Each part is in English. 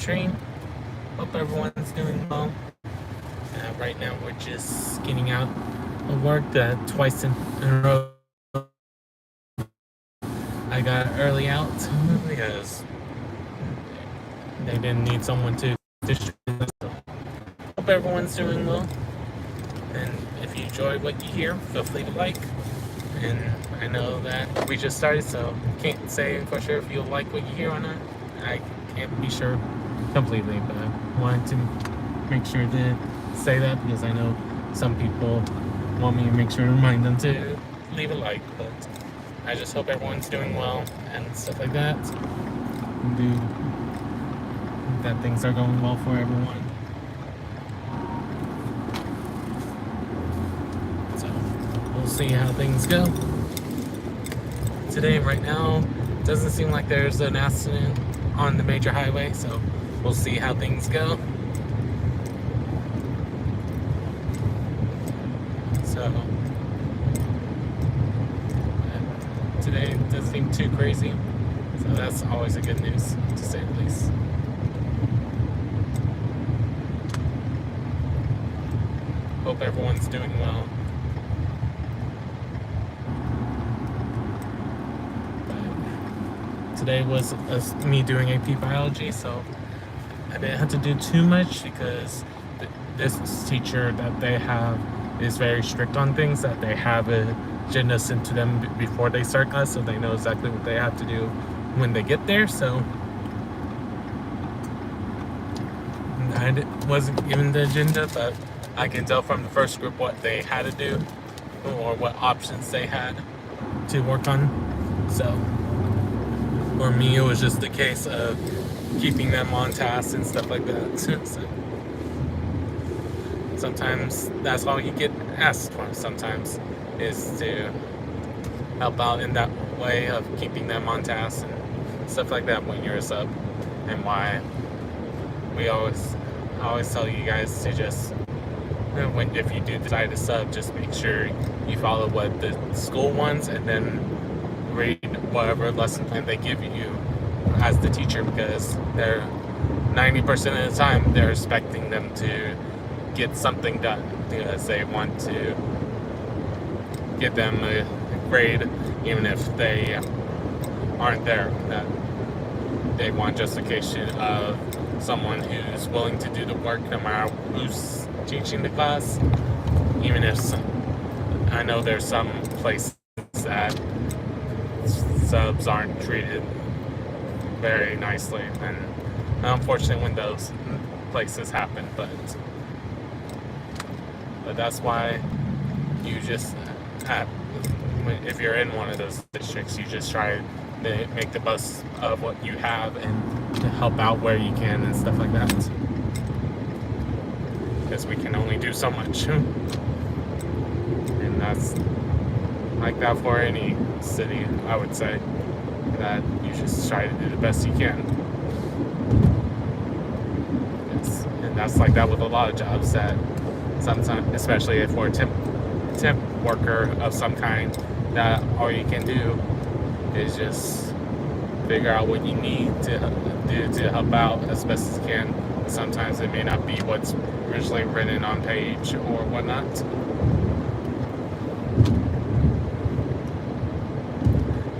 stream. Hope everyone's doing well. Right now, we're just getting out of work twice in a row. I got early out because they didn't need someone to distribute. So, hope everyone's doing well. And if you enjoy what you hear, feel free to like. And I know that we just started, so can't say for sure if you'll like what you hear or not. I can't be sure completely, but I wanted to make sure to say that because I know some people want me to make sure to remind them to leave a like. But I just hope everyone's doing well and stuff like that. That things are going well for everyone. So we'll see how things go. Today, right now, doesn't seem like there's an accident on the major highway, so we'll see how things go. So today doesn't seem too crazy, so that's always a good news, to say the least. Hope everyone's doing well. Today was me doing AP biology, so I didn't have to do too much because this teacher that they have is very strict on things, that they have an agenda sent to them before they start class, so they know exactly what they have to do when they get there. So I wasn't given the agenda, but I can tell from the first group what they had to do or what options they had to work on. So for me, it was just a case of keeping them on task and stuff like that. So sometimes that's all you get asked for. Sometimes is to help out in that way of keeping them on task and stuff like that when you're a sub. And why we always tell you guys to just, if you do decide to sub, just make sure you follow what the school wants and then read whatever lesson plan they give you as the teacher, because they're 90% of the time they're expecting them to get something done because they want to give them a grade even if they aren't there. That they want justification of someone who's willing to do the work no matter who's teaching the class. Even if I know there's some places that subs aren't treated very nicely, and unfortunately when those places happen, but that's why you just if you're in one of those districts, you just try to make the best of what you have and to help out where you can and stuff like that, because we can only do so much. And that's like that for any city, I would say, that you just try to do the best you can. And that's like that with a lot of jobs, that sometimes, especially if we're a temp worker of some kind, that all you can do is just figure out what you need to do to help out as best as you can. Sometimes it may not be what's originally written on page or whatnot.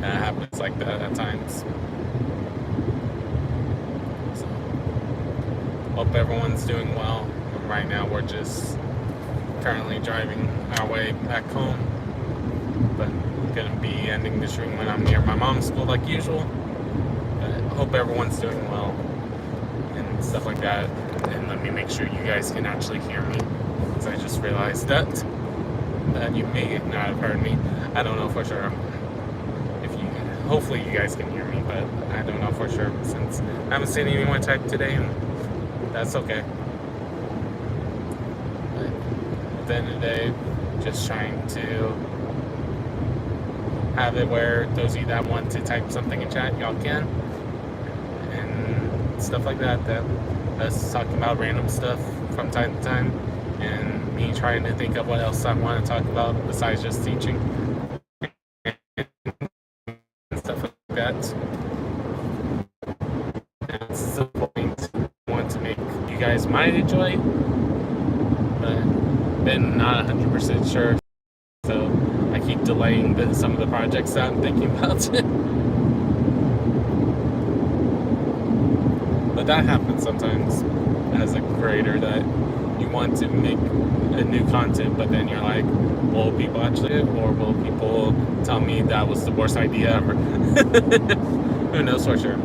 And it happens like that at times. So, hope everyone's doing well. Right now we're just currently driving our way back home, but I'm gonna be ending the stream when I'm near my mom's school like usual. But hope everyone's doing well and stuff like that. And let me make sure you guys can actually hear me, because I just realized that you may not have heard me. I don't know for sure. Hopefully you guys can hear me, but I don't know for sure since I haven't seen anyone type today, and that's okay. But at the end of the day, just trying to have it where those of you that want to type something in chat, y'all can, and stuff like that. That us talking about random stuff from time to time, and me trying to think of what else I want to talk about besides just teaching and stuff like that. That's the point. guys might enjoy, but been not 100% sure. So I keep delaying some of the projects that I'm thinking about. But that happens sometimes as a creator, that you want to make a new content, but then you're like, will people actually it, or will people tell me that was the worst idea ever? Who knows for sure.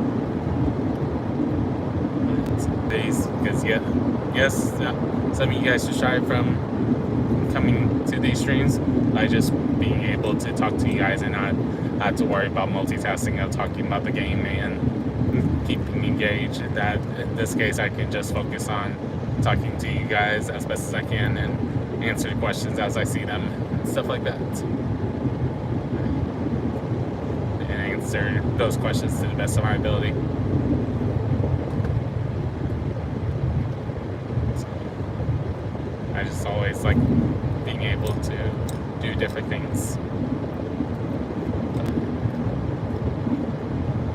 Because yes, some of you guys should try from coming to these streams by just being able to talk to you guys and not have to worry about multitasking of talking about the game and keeping engaged. That in this case, I can just focus on talking to you guys as best as I can and answer the questions as I see them, stuff like that, and answer those questions to the best of my ability. So I just always like being able to do different things.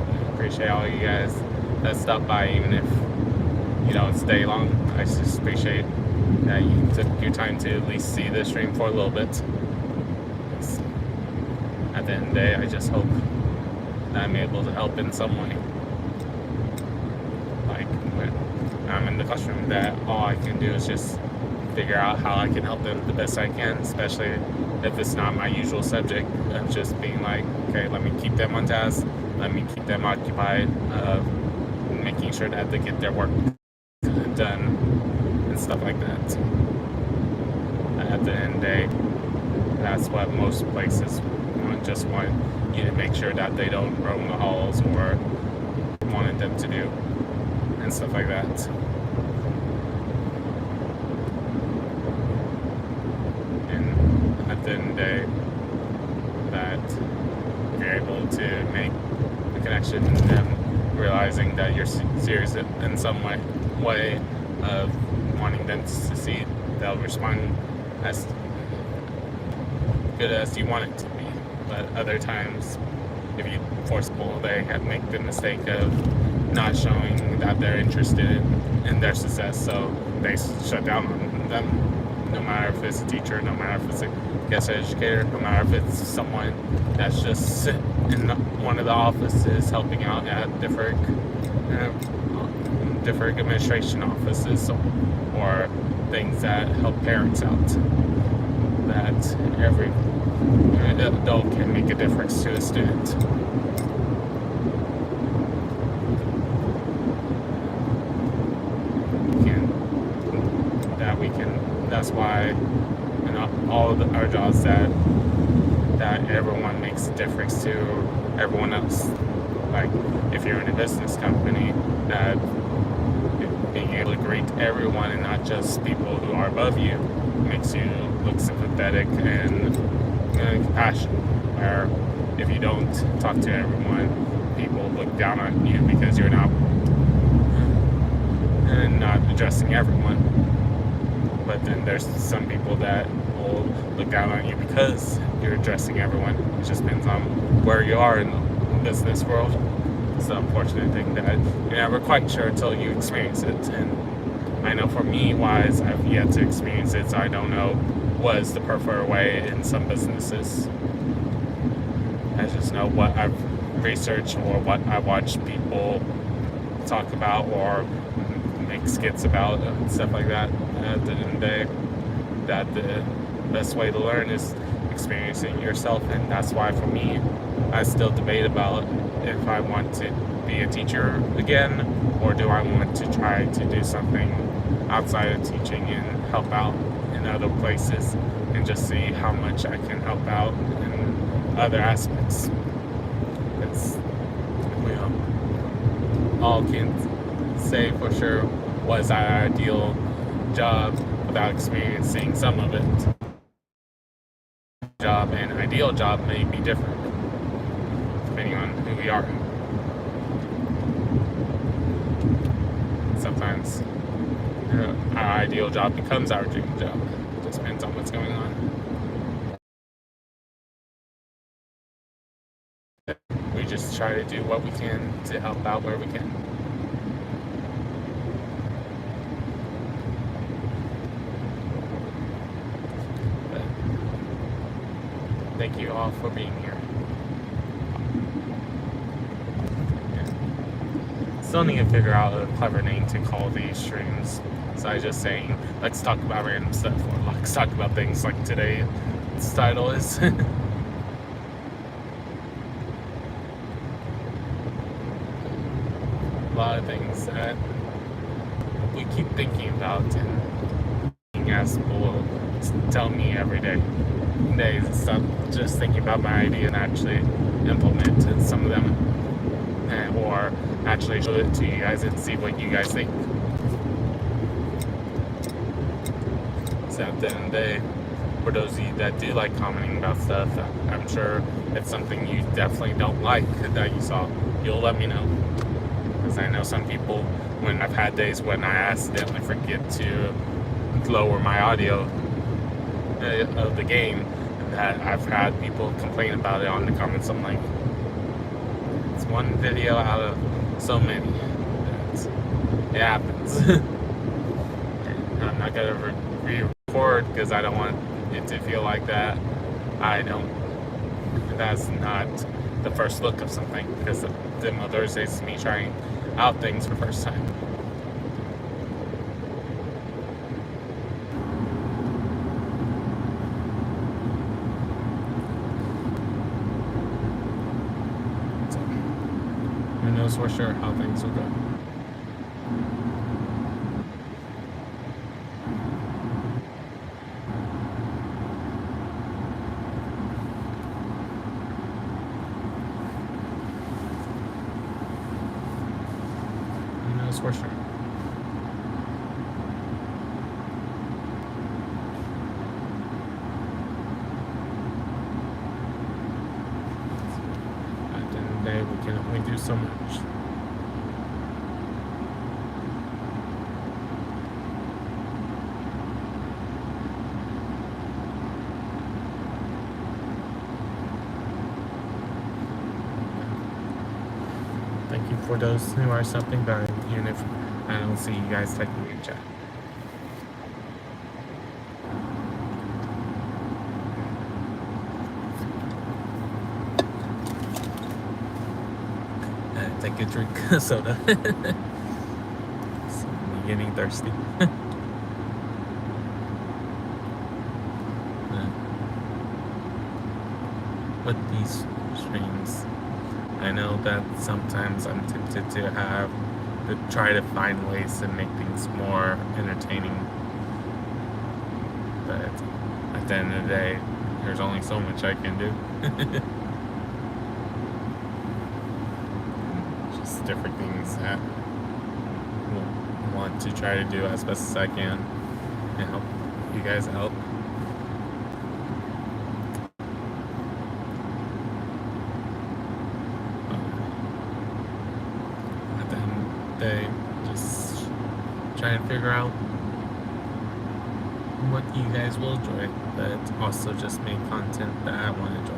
I appreciate all you guys that stop by, even if you don't stay long. I just appreciate that you took your time to at least see the stream for a little bit. At the end of the day, I just hope that I'm able to help in some way. Like when I'm in the classroom, that all I can do is just figure out how I can help them the best I can, especially if it's not my usual subject, of just being like, okay, let me keep them on task, let me keep them occupied, making sure that they get their work done and stuff like that. At the end of the day, that's what most places just want you to make sure that they don't roam the halls or wanted them to do and stuff like that. And at the end of the day, that if you're able to make a connection and them realizing that you're serious in some way of wanting them to see, they'll respond as good as you want it to be. But other times, if you forceful, they make the mistake of not showing that they're interested in their success, so they shut down on them. No matter if it's a teacher, no matter if it's a guest educator, no matter if it's someone that's just in one of the offices helping out at different administration offices or things that help parents out. That every adult can make a difference to a student. That's why in all of our jobs that everyone makes a difference to everyone else. Like if you're in a business company, that being able to greet everyone and not just people who are above you makes you look sympathetic and compassionate. Where if you don't talk to everyone, people look down on you because you're not addressing everyone. But then there's some people that will look down on you because you're addressing everyone. It just depends on where you are in the business world. It's the unfortunate thing that you're never quite sure until you experience it. And I know for me, wise, I've yet to experience it, so I don't know what is the preferred way in some businesses. I just know what I've researched or what I watch people talk about or make skits about and stuff like that. At the end of the day, that the best way to learn is experiencing yourself, and that's why for me, I still debate about if I want to be a teacher again, or do I want to try to do something outside of teaching and help out in other places and just see how much I can help out in other aspects. Because we all can say for sure was our ideal job without experiencing some of it. Job and ideal job may be different depending on who we are. Sometimes our ideal job becomes our dream job. It just depends on what's going on. We just try to do what we can to help out where we can. thank you all for being here. Yeah. Still need to figure out a clever name to call these streams. So I just saying, let's talk about random stuff, or let's talk about things like today's title is. A lot of things that we keep thinking about and being asked will tell me every day. Stop just thinking about my idea and actually implement some of them, or actually show it to you guys and see what you guys think. So at the end of the day, for those of you that do like commenting about stuff, I'm sure it's something you definitely don't like that you saw, you'll let me know. Because I know some people, when I've had days when I accidentally forget to lower my audio of the game, that I've had people complain about it on the comments. I'm like, it's one video out of so many. It happens. I'm not gonna re-record because I don't want it to feel like that. That's not the first look of something, because the Demo Thursdays is me trying out things for the first time. So, who knows for sure how things will go. For sure. At the end of the day, we can only do so much. Thank you for those who are something about it, even if I don't see you guys typing in chat. Take a drink of soda. So I'm getting thirsty. With these streams, I know that sometimes I'm tempted to try to find ways to make things more entertaining. But at the end of the day, there's only so much I can do. Just different things that I want to try to do as best as I can and help you guys out. Just try and figure out what you guys will enjoy, but also just make content that I want to enjoy.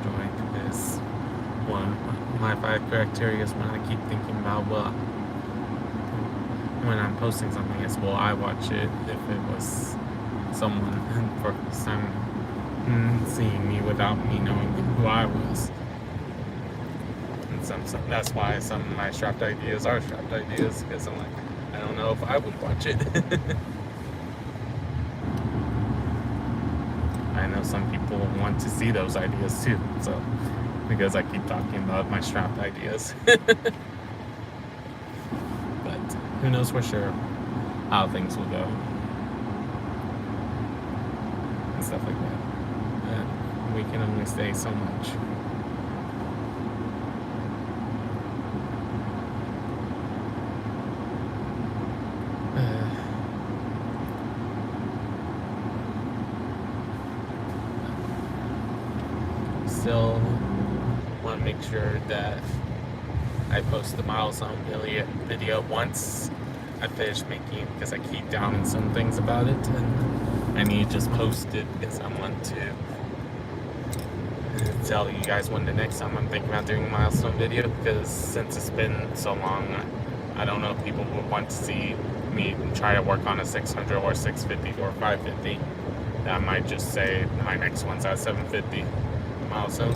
Enjoying is one of my 5 criteria is when I keep thinking about, well, when I'm posting something, is will I watch it if it was someone for some seeing me without me knowing who I was. That's why some of my strapped ideas are strapped ideas, because I'm like, I don't know if I would watch it. I know some people want to see those ideas too, so because I keep talking about my strapped ideas. But who knows for sure how things will go and stuff like that. And we can only say so much. Still want to make sure that I post the milestone video once I finish making it, because I keep downing some things about it, and I need to just post it because I want to tell you guys when the next time I'm thinking about doing a milestone video, because since it's been so long, I don't know if people would want to see me try to work on a 600 or 650 or 550. I might just say my next one's at 750 miles soon.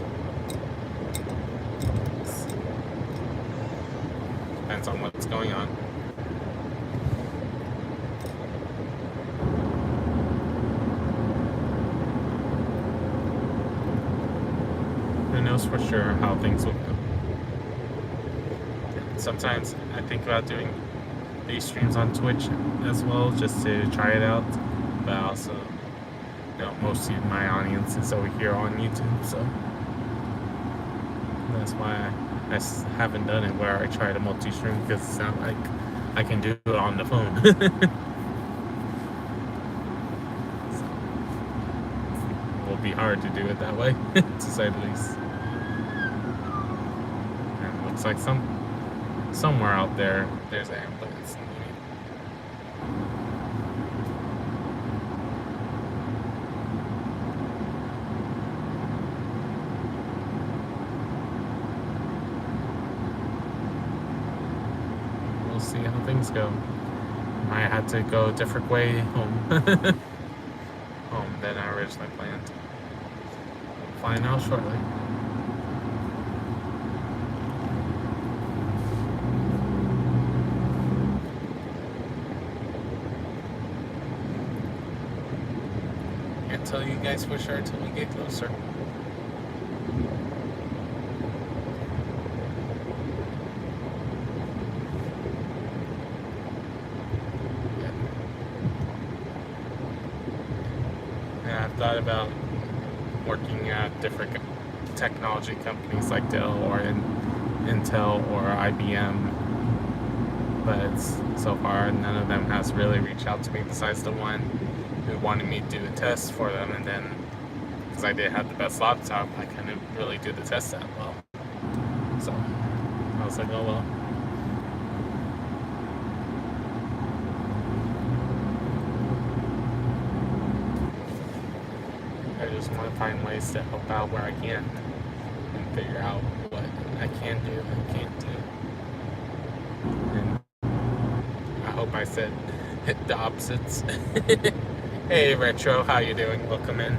Depends on what's going on. Who knows for sure how things will go. Sometimes I think about doing these streams on Twitch as well, just to try it out. But also, most of my audience is over here on YouTube, so that's why I haven't done it where I try to multi-stream, because it's not like I can do it on the phone. So, it will be hard to do it that way, to say the least. And it looks like somewhere out there, there's an ambulance. We'll see how things go. Might have to go a different way home. Home than I originally planned. We'll find out shortly. Can't tell you guys for sure until we get closer. Yeah, I've thought about working at different technology companies like Dell or Intel or IBM, but so far none of them has really reached out to me besides the one who wanted me to do a test for them, and then because I did have the best laptop, I couldn't really do the test that well. So I was like, oh well. I just want to find ways to help out where I can and figure out what I can do and can't do. And I hope I said the opposites. Hey Retro, how you doing? Welcome in.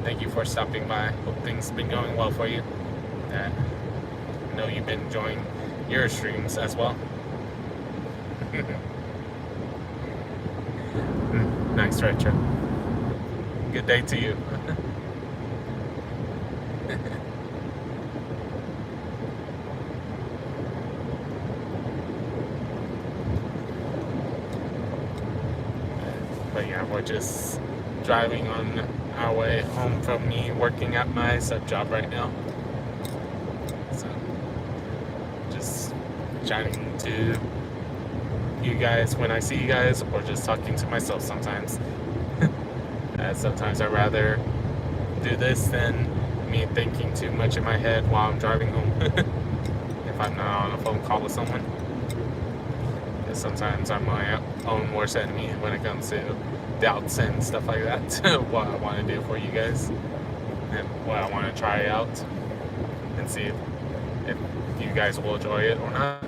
Thank you for stopping by. Hope things have been going well for you. I know you've been enjoying your streams as well. Nice, Retro. Good day to you. But yeah, we're just driving on our way home from me working at my sub job right now. So just chatting to you guys when I see you guys, or just talking to myself sometimes. Sometimes I'd rather do this than me thinking too much in my head while I'm driving home. If I'm not on a phone call with someone. Because sometimes I'm my own worst enemy when it comes to doubts and stuff like that. What I want to do for you guys and what I want to try out and see if you guys will enjoy it or not.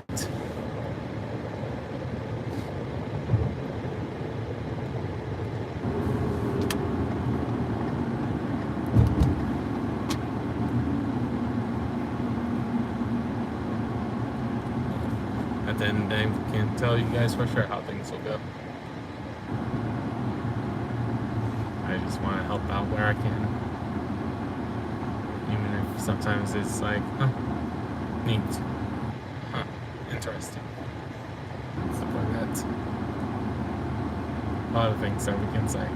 At the end of the day, I can't tell you guys for sure how things will go. I just want to help out where I can. Even if sometimes it's like, neat, interesting, stuff like that. A lot of things that we can say.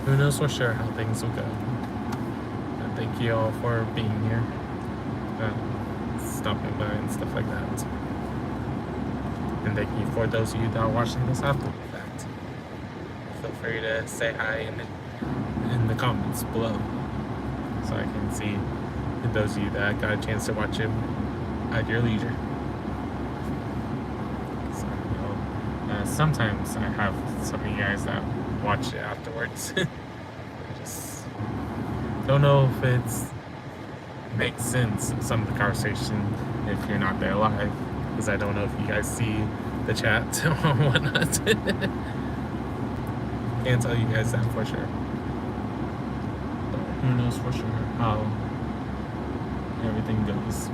Who knows for sure how things will go. And thank you all for being here, stopping by and stuff like that. And thank you for those of you that are watching this after the fact. Feel free to say hi in the comments below, so I can see those of you that got a chance to watch it at your leisure. So, sometimes I have some of you guys that watch it afterwards. I just don't know if it makes sense, some of the conversation, if you're not there live, because I don't know if you guys see the chat or whatnot. Can't tell you guys that for sure. But who knows for sure how everything goes.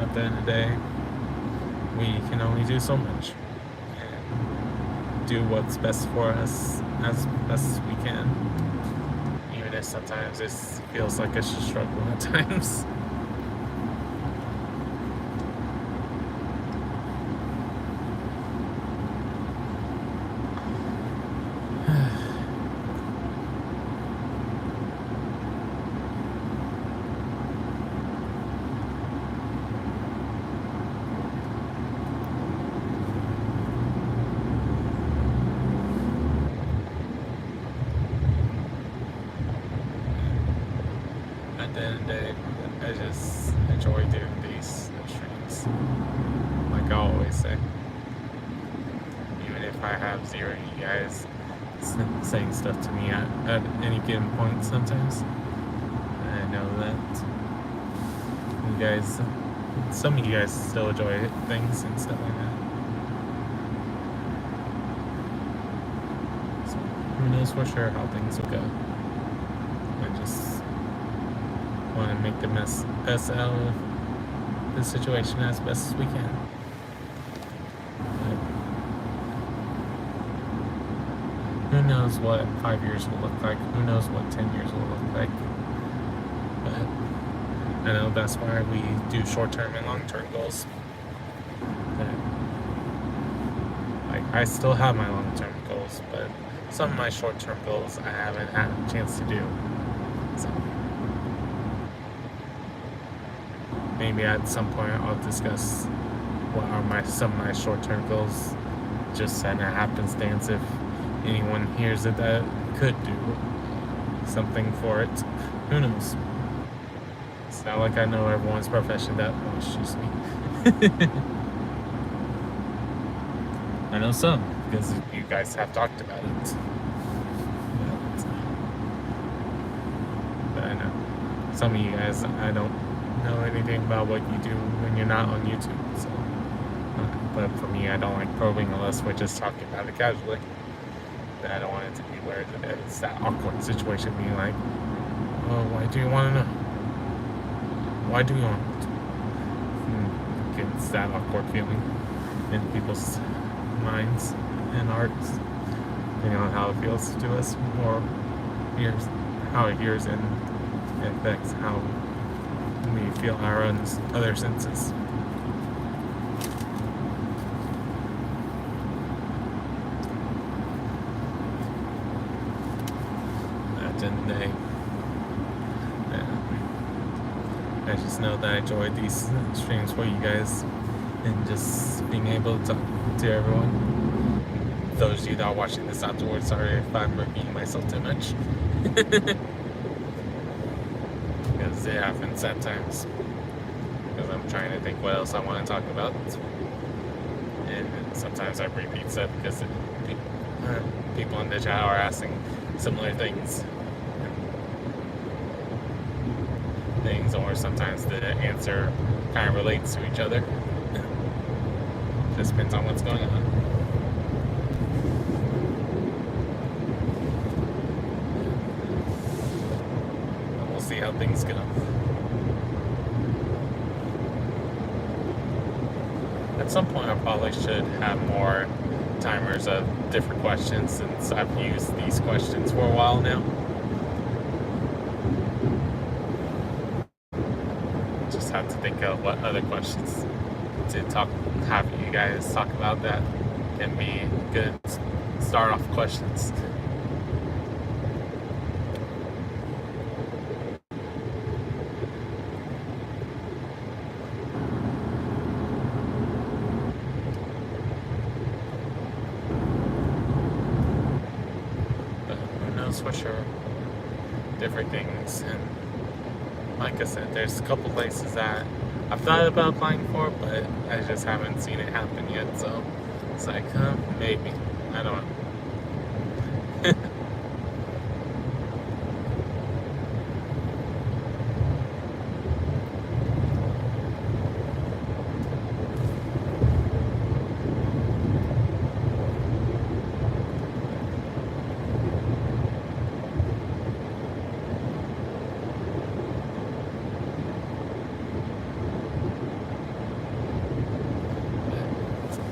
At the end of the day, we can only do so much and do what's best for us as best as we can, even if sometimes it feels like it's a struggle at times. At the end of the day, I just enjoy doing these streams. Like I always say, even if I have zero of you guys saying stuff to me at any given point, sometimes I know that you guys, some of you guys still enjoy things and stuff like that. So who knows for sure how things will go. I just want to make the best out of the situation as best as we can. But who knows what 5 years will look like? Who knows what 10 years will look like? But I know that's why we do short-term and long-term goals. But, like, I still have my long-term goals, but some of my short-term goals I haven't had a chance to do. So maybe at some point I'll discuss what are some of my short-term goals, just in a happenstance if anyone hears it that could do something for it. Who knows? It's not like I know everyone's profession that well, excuse me. I know some, because you guys have talked about it. But I know some of you guys, I don't know anything about what you do when you're not on YouTube. So, but for me, I don't like probing unless we're just talking about it casually. But I don't want it to be where it's that awkward situation being like, oh, why do you want to know? Why do you want to? It's that awkward feeling in people's minds and hearts, depending on how it feels to us, or how it hears and affects how we feel our own other senses. At the end of the day, I just know that I enjoy these streams for you guys and just being able to talk to everyone. Those of you that are watching this afterwards, sorry if I'm repeating myself too much. Because it happens at times. Because I'm trying to think what else I want to talk about. And sometimes I repeat stuff because people in the chat are asking similar things, or sometimes the answer kind of relates to each other. Just depends on what's going on. And we'll see how things go. At some point I probably should have more timers of different questions, since I've used these questions for a while now. Just have to think of what other questions to have you guys talk about that can be good start off questions. knows for sure? Different things. And like I said, there's a couple places that I've thought about applying for, but I just haven't seen it happen yet. So it's like, maybe. I don't know.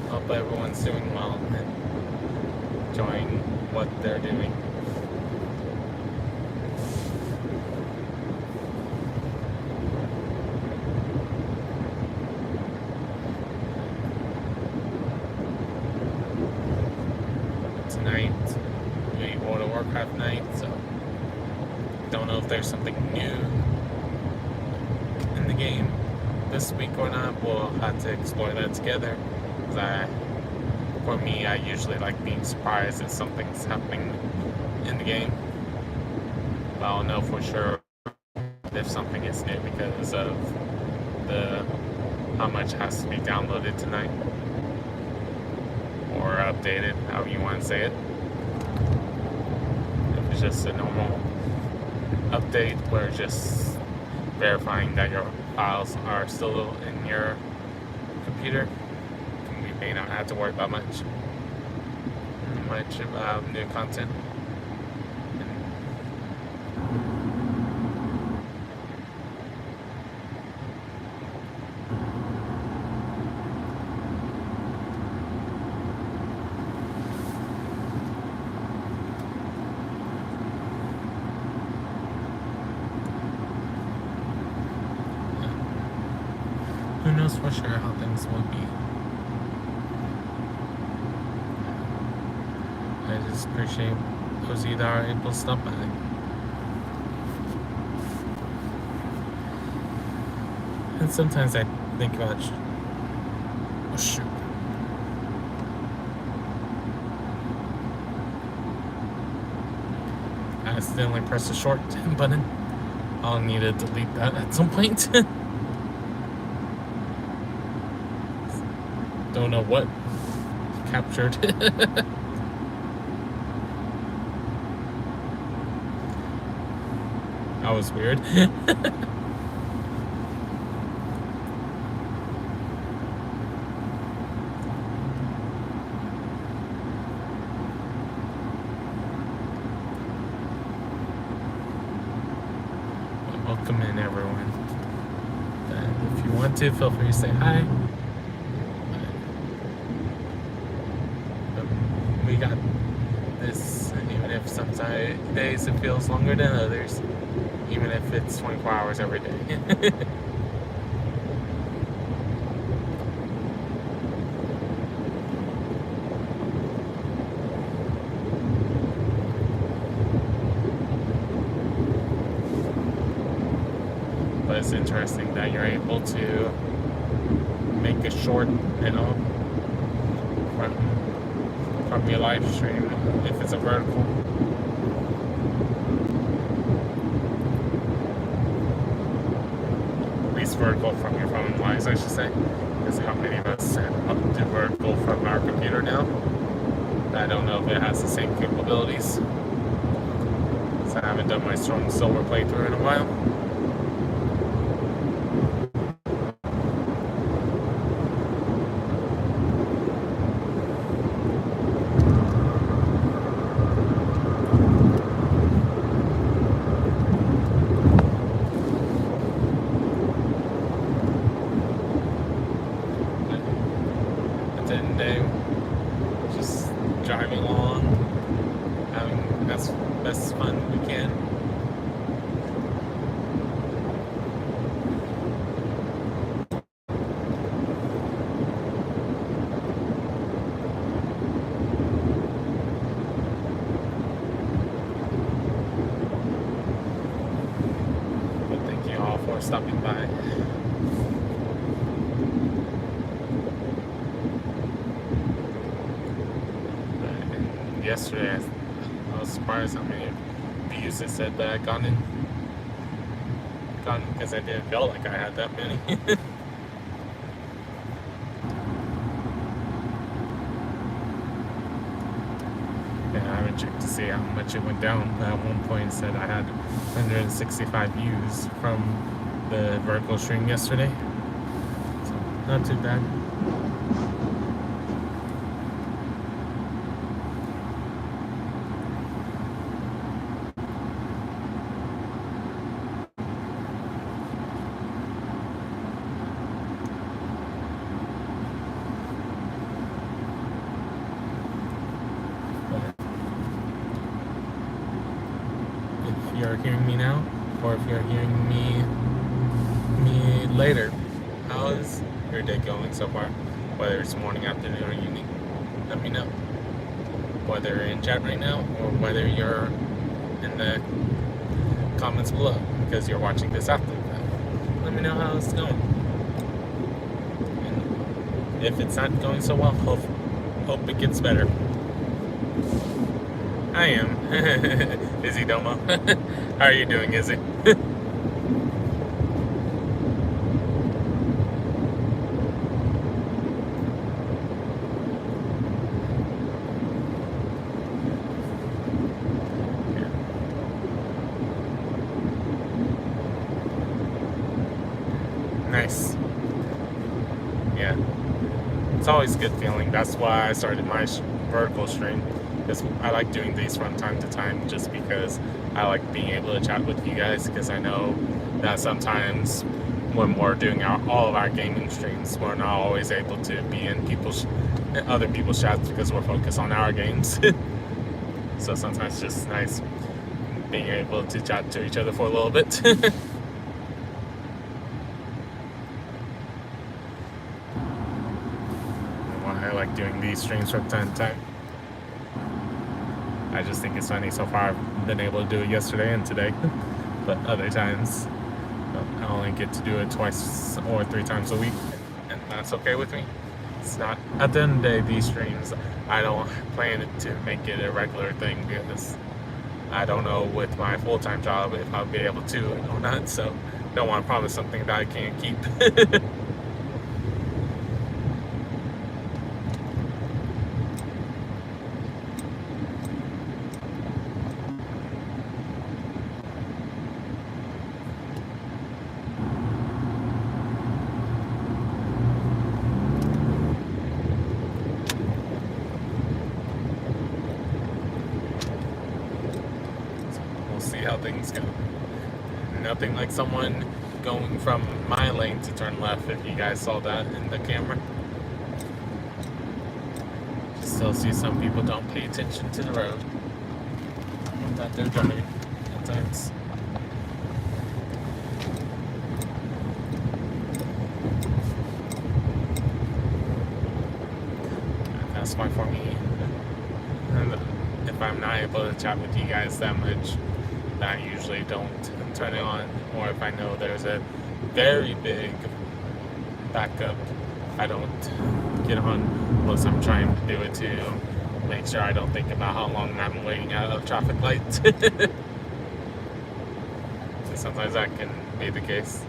Hope everyone's doing well and enjoying what they're doing. Tonight, we World of Warcraft night, so don't know if there's something new in the game this week or not. We'll have to explore that together. For me, I usually like being surprised if something's happening in the game. But I'll know for sure if something is new because of how much has to be downloaded tonight or updated, however you want to say it. If it's just a normal update where it's just verifying that your files are still in your computer, we may not have to worry about much new content. Who knows for sure how things will be. I just appreciate those that are able to stop by. And sometimes I think about, oh shoot. I accidentally pressed the short button. I'll need to delete that at some point. Don't know what captured. That was weird. Welcome in, everyone. If you want to, feel free to say hi. We got this, even if some days it feels longer than others, even if it's 24 hours every day. But it's interesting that you're able to make a short, from your live stream, if it's a vertical. At least vertical from your phone wise, I should say. Because how many of us do vertical from our computer now? I don't know if it has the same capabilities. So I haven't done my Storm Silver playthrough in a while. Just driving along, having best fun we can. But thank you all for stopping by. Yesterday, I was surprised how many views it said that I gotten because I didn't feel like I had that many. Yeah, I haven't checked to see how much it went down. At one point it said I had 165 views from the vertical stream yesterday. So not too bad. If you're hearing me now, or if you're hearing me later, how is your day going so far? Whether it's morning, afternoon, or evening, let me know. Whether you're in chat right now, or whether you're in the comments below because you're watching this after that. Let me know how it's going. And if it's not going so well, hope it gets better. I am. Izzy Domo. How are you doing, Izzy? Nice. Yeah. It's always a good feeling. That's why I started my vertical stream. Because I like doing these from time to time just because I like being able to chat with you guys, because I know that sometimes when we're doing all of our gaming streams, we're not always able to be in other people's chats because we're focused on our games. So sometimes it's just nice being able to chat to each other for a little bit. I like doing these streams from time to time. I just think it's funny. So far I've been able to do it yesterday and today, but other times I only get to do it twice or 3 times a week, and that's okay with me. It's not, at the end of the day, these streams, I don't plan to make it a regular thing because I don't know with my full-time job if I'll be able to or not, so don't want to promise something that I can't keep. How things go. Nothing like someone going from my lane to turn left, if you guys saw that in the camera. Still see some people don't pay attention to the road that they're driving at times. That's why for me, if I'm not able to chat with you guys that much, I usually don't turn it on, or if I know there's a very big backup, I don't get on unless I'm trying to do it to make sure I don't think about how long I'm waiting out of traffic lights. Sometimes that can be the case.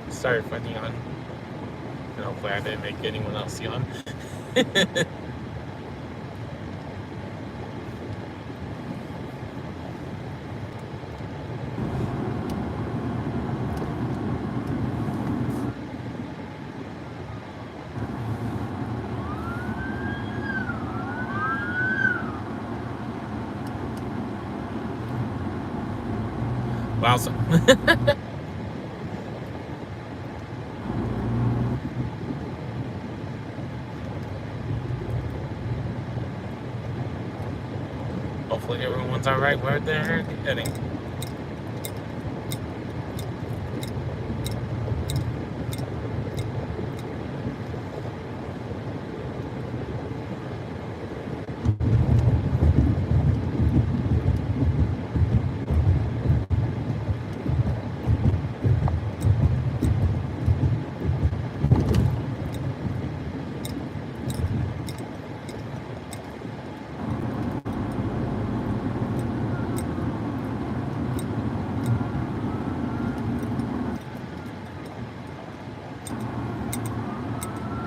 Sorry if I yawn. And hopefully I didn't make anyone else yawn. Wowza. Hopefully everyone's alright where they're heading.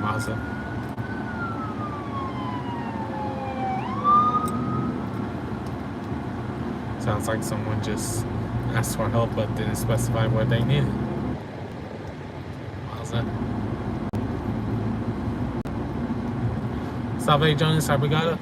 Mazda. Sounds like someone just asked for help but didn't specify what they needed. Mazda. Salve, Jonas. Obrigado.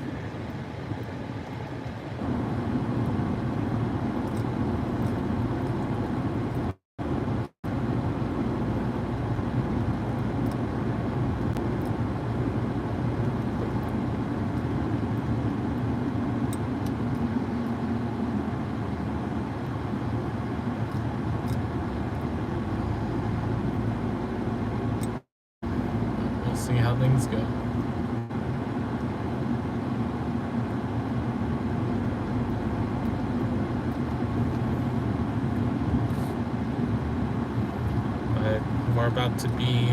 We'll see how things go. We're about to be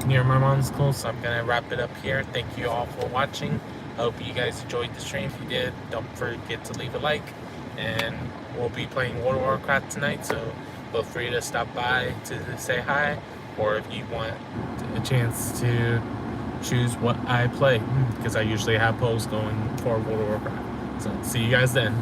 near my mom's school, so I'm gonna wrap it up here. Thank you all for watching. I hope you guys enjoyed the stream. If you did, don't forget to leave a like, and we'll be playing World of Warcraft tonight, so feel free to stop by to say hi, or if you want a chance to choose what I play, because I usually have polls going for World of Warcraft. So see you guys then.